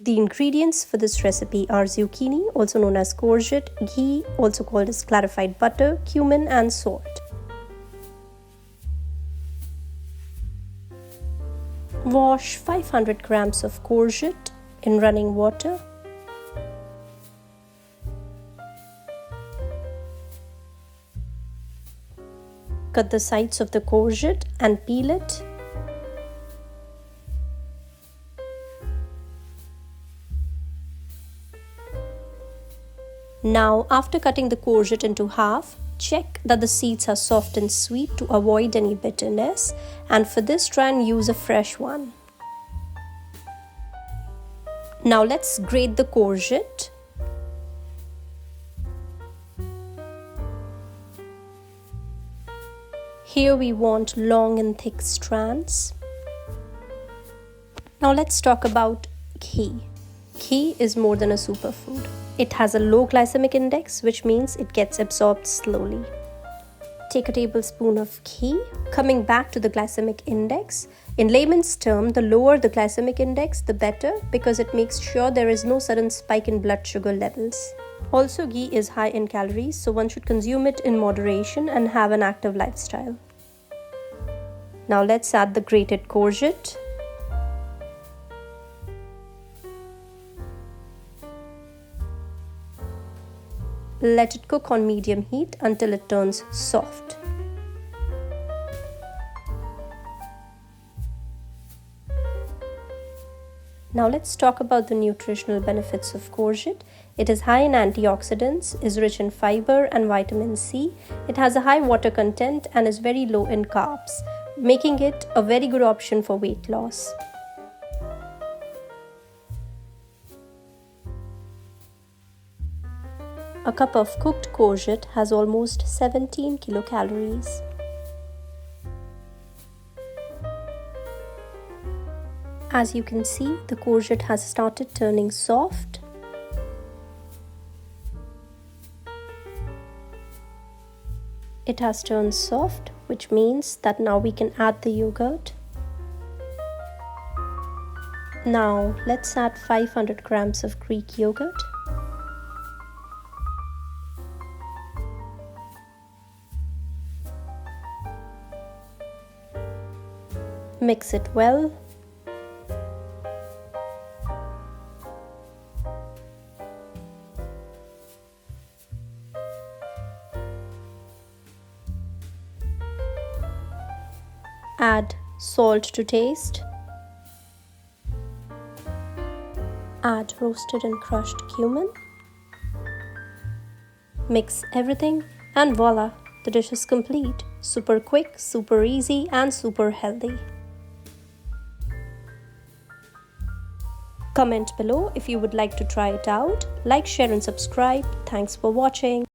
The ingredients for this recipe are zucchini, also known as courgette, ghee, also called as clarified butter, cumin and salt. Wash 500 grams of courgette in running water. Cut the sides of the courgette and peel it. Now, after cutting the courgette into half, check that the seeds are soft and sweet to avoid any bitterness, and for this try and use a fresh one. Now let's grate the courgette. Here we want long and thick strands. Now let's talk about ghee. Ghee is more than a superfood. It has a low glycemic index, which means it gets absorbed slowly. Take a tablespoon of ghee. Coming back to the glycemic index, in layman's term, the lower the glycemic index, the better, because it makes sure there is no sudden spike in blood sugar levels. Also, ghee is high in calories, so one should consume it in moderation and have an active lifestyle. Now let's add the grated courgette. Let it cook on medium heat until it turns soft. Now let's talk about the nutritional benefits of courgette. It is high in antioxidants, is rich in fiber and vitamin C. It has a high water content and is very low in carbs, making it a very good option for weight loss. A cup of cooked courgette has almost 17 kilocalories. As you can see, the courgette has started turning soft. It has turned soft, which means that now we can add the yogurt. Now let's add 500 grams of Greek yogurt. Mix it well. Add salt to taste. Add roasted and crushed cumin. Mix everything and voila, the dish is complete. Super quick, super easy and super healthy. Comment below if you would like to try it out. Like, share and subscribe. Thanks for watching.